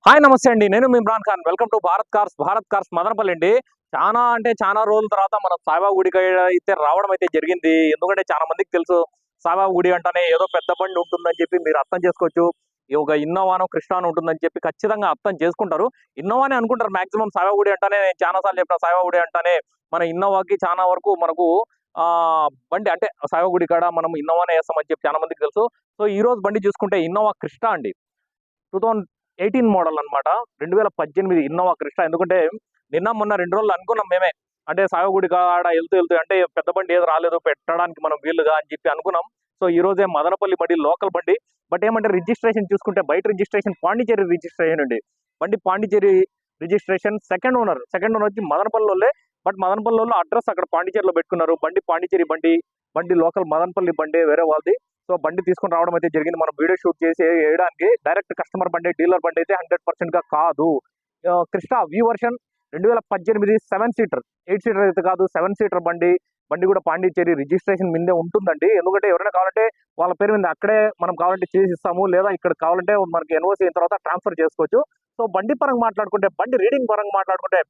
Hi నమస్తే అండి. నేను మీ Imran Khan. Welcome to Bharat cars Madanapalle అండి. చాలా రోజుల తర్వాత మనం సాయిబాబా గుడికి అయితే రావడం అయితే జరిగింది. ఎందుకంటే చాలా మందికి తెలుసు సాయిబాబా గుడి అంటేనే ఏదో పెద్ద బండి ఉంటుందని చెప్పి మీరు అర్థం చేసుకోవచ్చు. ఒక ఇన్నోవానో క్రిస్టానో ఉంటుందని చెప్పి ఖచ్చితంగా అర్థం చేసుకుంటారు. ఇన్నోవానే అనుకుంటారు మాక్సిమం. సాయిబాబా గుడి అంటేనే నేను చాలా సార్లు చెప్పిన సాయిబాబా గుడి అంటేనే మన ఇన్నోవాకి చాలా వరకు మనకు బండి అంటే సాయిబాబా గుడి కాడ మనం ఇన్నోవానే వేస్తామని చెప్పి చాలా మందికి తెలుసు. సో ఈ రోజు బండి చూసుకుంటే ఇన్నోవా క్రిస్టా అండి. 2018 మోడల్ అనమాట. 2018 ఇన్నోవా క్రిస్టా. ఎందుకంటే నిన్న మొన్న 2 రోజులు అనుకున్నాం మేమే. అంటే సాయిగుడి కాడ వెళ్తూ అంటే పెద్ద బండి ఏది రాలేదు పెట్టడానికి మనం వీలుగా అని చెప్పి అనుకున్నాం. సో ఈ రోజే మదనపల్లి బండి, లోకల్ బండి. బట్ ఏమంటే రిజిస్ట్రేషన్ చూసుకుంటే బయట రిజిస్ట్రేషన్ పాండిచేరి రిజిస్ట్రేషన్ అండి. బండి పాండిచేరి రిజిస్ట్రేషన్. సెకండ్ ఓనర్ వచ్చి మదనపల్లిలోనే. బట్ మదనపల్లిలో అడ్రస్ అక్కడ పాండిచేరిలో పెట్టుకున్నారు. బండి పాండిచేరి బండి, బండి లోకల్ మదనపల్లి బండి వేరే వాళ్ళది. సో బండి తీసుకొని రావడం అయితే జరిగింది. మనం వీడియో షూట్ చేసి వేయడానికి. డైరెక్ట్ కస్టమర్ బండి, డీలర్ బండి అయితే 100% గా కాదు. క్రిస్టా వి వర్షన్ 2018 7 సీటర్, 8 సీటర్ అయితే కాదు, 7 సీటర్ బండి. బండి కూడా పాండిచేరి రిజిస్ట్రేషన్ మీదే ఉంటుందండి. ఎందుకంటే ఎవరైనా కావాలంటే వాళ్ళ పేరు మీద అక్కడే మనం కావాలంటే చేసి ఇస్తాము, లేదా ఇక్కడ కావాలంటే మనకి ఎన్ఓసి అయిన తర్వాత ట్రాన్స్ఫర్ చేసుకోవచ్చు. సో బండి పరంగా మాట్లాడుకుంటే, బండి రీడింగ్ పరంగా మాట్లాడుకుంటే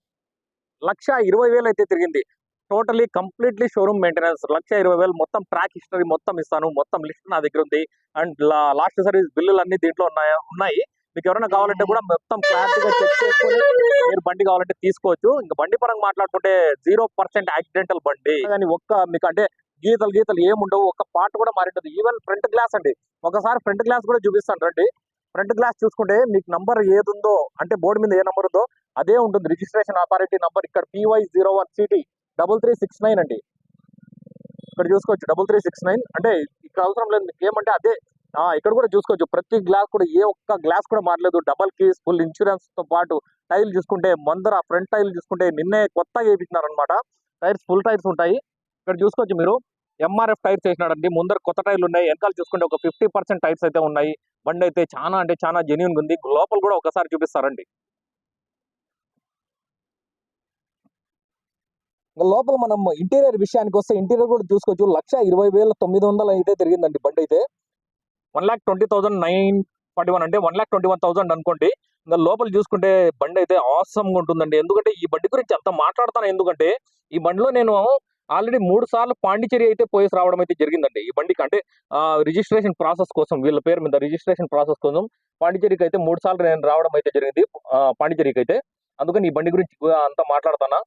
1,20,000 అయితే తిరిగింది. Totally completely showroom maintenance. 1,20,000 మొత్తం ట్రాక్ హిస్టరీ మొత్తం ఇస్తాను. మొత్తం లిస్ట్ నా దగ్గర ఉంది. అండ్ లాస్ట్ సర్వీస్ బిల్లులు అన్ని దీంట్లో ఉన్నాయి. మీకు ఎవరైనా కావాలంటే కూడా మొత్తం క్లారిటీగా చెక్ చేసుకొని మీరు బండి కావాలంటే తీసుకోవచ్చు. ఇంకా బండి పరంగా మాట్లాడుకుంటే 0% యాక్సిడెంటల్ బండి. కానీ మీకు అంటే గీతలు ఏముండవు. ఒక్క పార్ట్ కూడా మారింటది. ఈవెన్ ఫ్రంట్ గ్లాస్ అండి. ఒకసారి ఫ్రంట్ గ్లాస్ కూడా చూపిస్తాను రండి. ఫ్రంట్ గ్లాస్ చూసుకుంటే మీకు నంబర్ ఏది ఉందో, అంటే బోర్డు మీద ఏ నంబర్ ఉందో అదే ఉంటుంది. రిజిస్ట్రేషన్ అథారిటీ నంబర్ ఇక్కడ PY01CT 3369 అండి. ఇక్కడ చూసుకోవచ్చు 3369. అంటే ఇక్కడ అవసరం లేదు మీకు. ఏమంటే అదే ఇక్కడ కూడా చూసుకోవచ్చు. ప్రతి గ్లాస్ కూడా ఏ ఒక్క గ్లాస్ కూడా మారలేదు. డబల్ కీస్, ఫుల్ ఇన్సూరెన్స్ తో పాటు టైల్ చూసుకుంటే ముందర ఫ్రంట్ టైల్ చూసుకుంటే నిన్నే కొత్తగా వేయించినారనమాట. టైర్స్ ఫుల్ టైర్స్ ఉంటాయి. ఇక్కడ చూసుకోవచ్చు మీరు. MRF టైర్స్ వేసినాడండి. ముందర కొత్త టైర్లు ఉన్నాయి. వెనకాల చూసుకుంటే ఒక 50% టైర్స్ అయితే ఉన్నాయి. బండి అయితే చాలా జెన్యూన్ ఉంది. లోపల కూడా ఒకసారి చూపిస్తారండి. లోపల మనం ఇంటీరియర్ విషయానికి వస్తే ఇంటీరియర్ కూడా చూసుకోవచ్చు. 1,20,900 అయితే తిరిగిందండి బండి అయితే. 1,20,941 అంటే 1,21,000 అనుకోండి. ఇంకా లోపల చూసుకుంటే బండి అయితే ఆసమ్ గా ఉంటుందండి. ఎందుకంటే ఈ బండి గురించి అంత మాట్లాడతాను. ఎందుకంటే ఈ బండిలో నేను ఆల్రెడీ 3 సార్లు పాండిచేరి అయితే పోయేసి రావడం అయితే జరిగిందండి. ఈ బండికి అంటే రిజిస్ట్రేషన్ ప్రాసెస్ కోసం, వీళ్ళ పేరు మీద రిజిస్ట్రేషన్ ప్రాసెస్ కోసం పాండిచేరికి అయితే 3 సార్లు నేను రావడం అయితే జరిగింది. పాండిచేరికి అయితే. అందుకని ఈ బండి గురించి అంతా మాట్లాడతానా.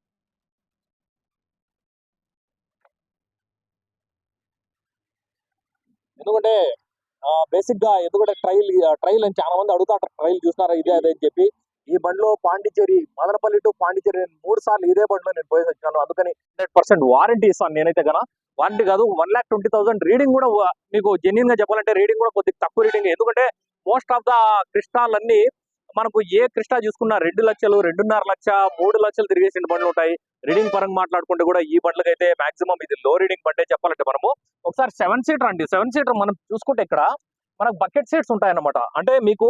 ఎందుకంటే బేసిక్ గా ఎందుకంటే ట్రైల్ అని చాలా మంది అడుగుతారు. ట్రైల్ చూసినారా ఇదే అదే అని చెప్పి. ఈ బండిలో పాండిచేరి, మదనపల్లి టు పాండిచేరి నేను 3 సార్లు ఇదే బండిలో నేను పోయేసి వచ్చాను. అందుకని 100% వారంటీ ఇస్తాను నేనైతే గన. వారంటీ కాదు, 1,20,000 రీడింగ్ కూడా మీకు జెన్యున్ గా చెప్పాలంటే రీడింగ్ కూడా కొద్దిగా తక్కువ రీడింగ్. ఎందుకంటే మోస్ట్ ఆఫ్ ద క్రిస్టాలన్నీ మనకు ఏ క్రిస్టా చూసుకున్నా 2 లక్షలు, 2.5 లక్ష, 3 లక్షలు తిరిగేసిన బండ్లు ఉంటాయి. రీడింగ్ పరంగా మాట్లాడుకుంటే కూడా ఈ బండ్లకైతే మాక్సిమం ఇది లో రీడింగ్ బండే చెప్పాలంటే మనము. ఒకసారి 7 సీటర్ అండి. 7 సీటర్ మనం చూసుకుంటే ఇక్కడ మనకు బకెట్ సీట్స్ ఉంటాయి అన్నమాట. అంటే మీకు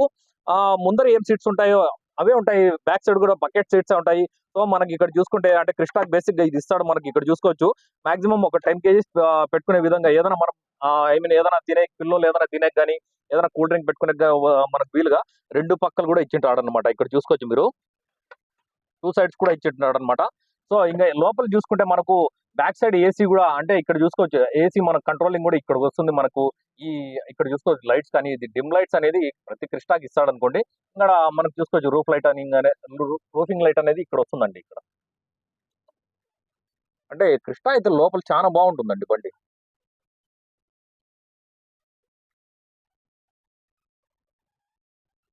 ముందర ఏం సీట్స్ ఉంటాయో అవే ఉంటాయి. బ్యాక్ సైడ్ కూడా బకెట్ సీట్స్ ఉంటాయి. సో మనకి ఇక్కడ చూసుకుంటే అంటే క్రిస్టా బేసిక్ గా ఇది ఇస్తాడు మనకి. ఇక్కడ చూసుకోవచ్చు మాక్సిమం ఒక 10 kgs పెట్టుకునే విధంగా ఏదైనా మనం ఏదైనా తినే పిల్లలు ఏదైనా తినే కానీ ఏదైనా కూల్ డ్రింక్ పెట్టుకునే మనకు వీలుగా 2 పక్కలు కూడా ఇచ్చింటాడు అనమాట. ఇక్కడ చూసుకోవచ్చు మీరు. 2 సైడ్స్ కూడా ఇచ్చింటున్నాడు అనమాట. సో ఇంకా లోపల చూసుకుంటే మనకు బ్యాక్ సైడ్ ఏసీ కూడా, అంటే ఇక్కడ చూసుకోవచ్చు ఏసీ మన కంట్రోలింగ్ కూడా ఇక్కడ వస్తుంది మనకు. ఇక్కడ చూసుకోవచ్చు లైట్స్ కానీ, ఇది డిమ్ లైట్స్ అనేది ప్రతి క్రిస్టాకి ఇస్తాడు అనుకోండి. ఇక్కడ మనకు చూసుకోవచ్చు రూఫ్ లైట్ అని, రూఫింగ్ లైట్ అనేది ఇక్కడ వస్తుందండి. ఇక్కడ అంటే క్రిస్టా అయితే లోపల చాలా బాగుంటుందండి బండి.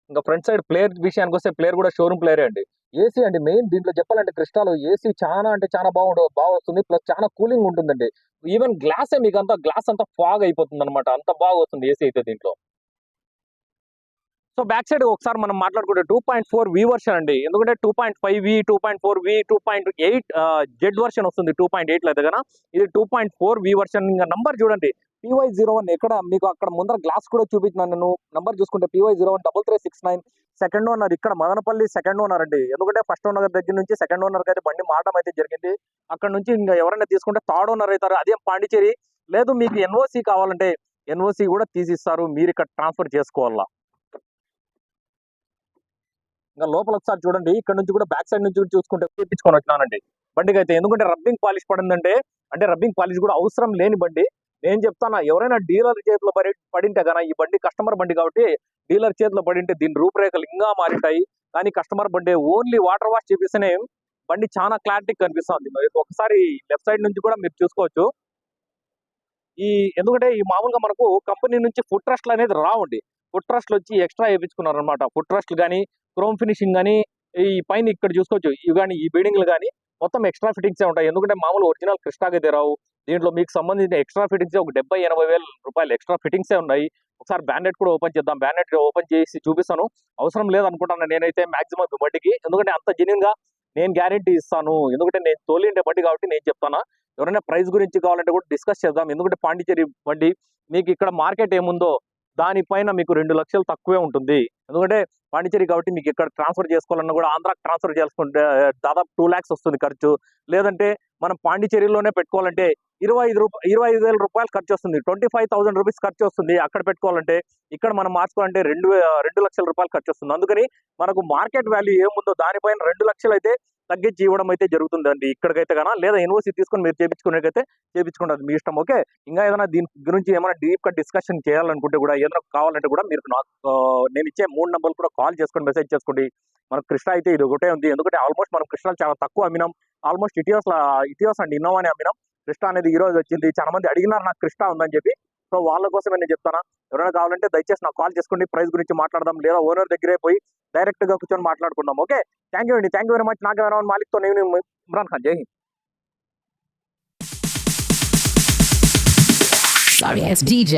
ఇంకా ఫ్రంట్ సైడ్ ప్లేయర్ విషయానికి వస్తే ప్లేయర్ కూడా షోరూమ్ ప్లేయరే అండి. ఏసీ అండి మెయిన్ దీంట్లో చెప్పాలంటే క్రిస్టాలో ఏసీ చాలా బాగా వస్తుంది. ప్లస్ చాలా కూలింగ్ ఉంటుందండి. ఈవెన్ గ్లాస్ అంతా ఫాగ్ అయిపోతుంది అనమాట. అంత బాగా వస్తుంది ఏసీ అయితే దీంట్లో. సో బ్యాక్ సైడ్ ఒకసారి మనం మాట్లాడుకుంటే 2.4 వి వర్షన్ అండి. ఎందుకంటే 2.5 వి, 2.4 వి, 2.8 జెడ్ వర్షన్ వస్తుంది 2.8 లో అయితే కదా. ఇది 2.4 వి వర్షన్. ఇంకా నంబర్ చూడండి PY01. ఎక్కడ మీకు అక్కడ ముందర గ్లాస్ కూడా చూపించినాను నేను. నంబర్ చూసుకుంటే PY01 3369. సెకండ్ ఓనర్ ఇక్కడ మదనపల్లి సెకండ్ ఓనర్ అండి. ఎందుకంటే ఫస్ట్ ఓనర్ దగ్గర నుంచి సెకండ్ ఓనర్ అయితే బండి మారడం అయితే జరిగింది. అక్కడ నుంచి ఇంకా ఎవరైనా తీసుకుంటే థర్డ్ ఓనర్ అవుతారు. అదే పాండిచేరి. లేదు మీకు ఎన్ఓసి కావాలంటే ఎన్ఓసి కూడా తీసిస్తారు. మీరు ఇక్కడ ట్రాన్స్ఫర్ చేసుకోవాలా. ఇంకా లోపల ఒకసారి చూడండి, ఇక్కడ నుంచి కూడా బ్యాక్ సైడ్ నుంచి కూడా చూసుకుంటే తెప్పించుకొని వచ్చినానండి బండికి అయితే. ఎందుకంటే రబ్బింగ్ పాలిష్ పడిందంటే, అంటే రబ్బింగ్ పాలిష్ కూడా అవసరం లేని బండి. నేను చెప్తాను, ఎవరైనా డీలర్ చేతిలో పడింటే కన్నా, ఈ బండి కస్టమర్ బండి కాబట్టి డీలర్ చేతిలో పడింటే దీని రూపురేఖలు ఇంకా మారింటాయి. కానీ కస్టమర్ బండి ఓన్లీ వాటర్ వాష్ చేపిస్తేనే బండి చాలా క్లారిటీ కనిపిస్తుంది. ఒకసారి లెఫ్ట్ సైడ్ నుంచి కూడా మీరు చూసుకోవచ్చు. ఎందుకంటే ఈ మామూలుగా మనకు కంపెనీ నుంచి ఫుట్ ట్రస్ట్లు అనేది రావండి. ఫుట్ ట్రస్ట్లు వచ్చి ఎక్స్ట్రా వేయించుకున్నారు అనమాట. ఫుట్ ట్రస్ట్లు కానీ, క్రోమ్ ఫినిషింగ్ కానీ, ఈ పైన ఇక్కడ చూసుకోవచ్చు, ఇవి కానీ, ఈ బిల్డింగ్లు కానీ మొత్తం ఎక్స్ట్రా ఫిట్టింగ్సే ఉంటాయి. ఎందుకంటే మామూలు ఒరిజినల్ క్రిస్టాకి అయితే రావు. దీంట్లో మీకు సంబంధించిన ఎక్స్ట్రా ఫిట్టింగ్స్ ఒక 70-80 వేల రూపాయలు ఎక్స్ట్రా ఫిట్టింగ్సే ఉన్నాయి. ఒకసారి బ్యానెట్ కూడా ఓపెన్ చేద్దాం. బ్యానెట్ ఓపెన్ చేసి చూపిస్తాను. అవసరం లేదనుకుంటాను నేనైతే మాక్సిమం బండికి. ఎందుకంటే అంత జెన్యూన్ గా నేను గ్యారెంటీ ఇస్తాను. ఎందుకంటే నేను తోలిండే బండి కాబట్టి నేను చెప్తాను. ఎవరైనా ప్రైస్ గురించి కావాలంటే కూడా డిస్కస్ చేద్దాం. ఎందుకంటే పాండిచేరి బండి మీకు ఇక్కడ మార్కెట్ ఏముందో దానిపైన మీకు 2 లక్షలు తక్కువే ఉంటుంది. ఎందుకంటే పాండిచేరి కాబట్టి మీకు ఇక్కడ ట్రాన్స్ఫర్ చేసుకోవాలన్నా కూడా ఆంధ్రాకి ట్రాన్స్ఫర్ చేసుకుంటే దాదాపు 2 lakhs వస్తుంది ఖర్చు. లేదంటే మనం పాండిచేరిలోనే పెట్టుకోవాలంటే 25,000 రూపాయలు ఖర్చు వస్తుంది. 25,000 రూపీస్ ఖర్చు వస్తుంది అక్కడ పెట్టుకోవాలంటే. ఇక్కడ మనం మార్చుకోవాలంటే 2 లక్షల రూపాయలు ఖర్చు వస్తుంది. అందుకని మనకు మార్కెట్ వాల్యూ ఏముందో దానిపైన 2 లక్షలు అయితే తగ్గించి ఇవ్వడం అయితే జరుగుతుందండి ఇక్కడికైతే కన్నా. లేదా ఇన్వాయిస్ తీసుకొని మీరు చేయించుకునేకైతే చేయించుకుంటారు, మీ ఇష్టం. ఓకే, ఇంకా ఏదైనా దీని గురించి ఏమైనా డీప్ గా డిస్కషన్ చేయాలనుకుంటే కూడా, ఏదైనా కావాలంటే కూడా మీరు నాకు నేను ఇచ్చే 3 నంబర్లు కూడా కాల్ చేసుకొని మెసేజ్ చేసుకోండి. మనకు కృష్ణ అయితే ఇది ఒకటే ఉంది. ఎందుకంటే ఆల్మోస్ట్ మనం కృష్ణలు చాలా తక్కువ అమ్మినాం. ఆల్మోస్ట్ ఇటియోస్ అండ్ ఇన్నోవాని అమ్మినాం. కృష్ణ అనేది ఈ రోజు వచ్చింది. చాలా మంది అడిగినారు నాకు కృష్ణ ఉందని చెప్పి. సో వాళ్ళ కోసమే నేను చెప్తాను. ఎవరైనా కావాలంటే దయచేసి నాకు కాల్ చేసుకోండి. ప్రైస్ గురించి మాట్లాడదాం, లేదా ఓనర్ దగ్గరే పోయి డైరెక్ట్ గా కూర్చొని మాట్లాడుకుందాం. ఓకే, థ్యాంక్ యూ అండి. Thank you very much. నాకు మాలిక్తో నేను ఇమ్రాన్ ఖాన్. జై హింద్. Sorry, it's DJ.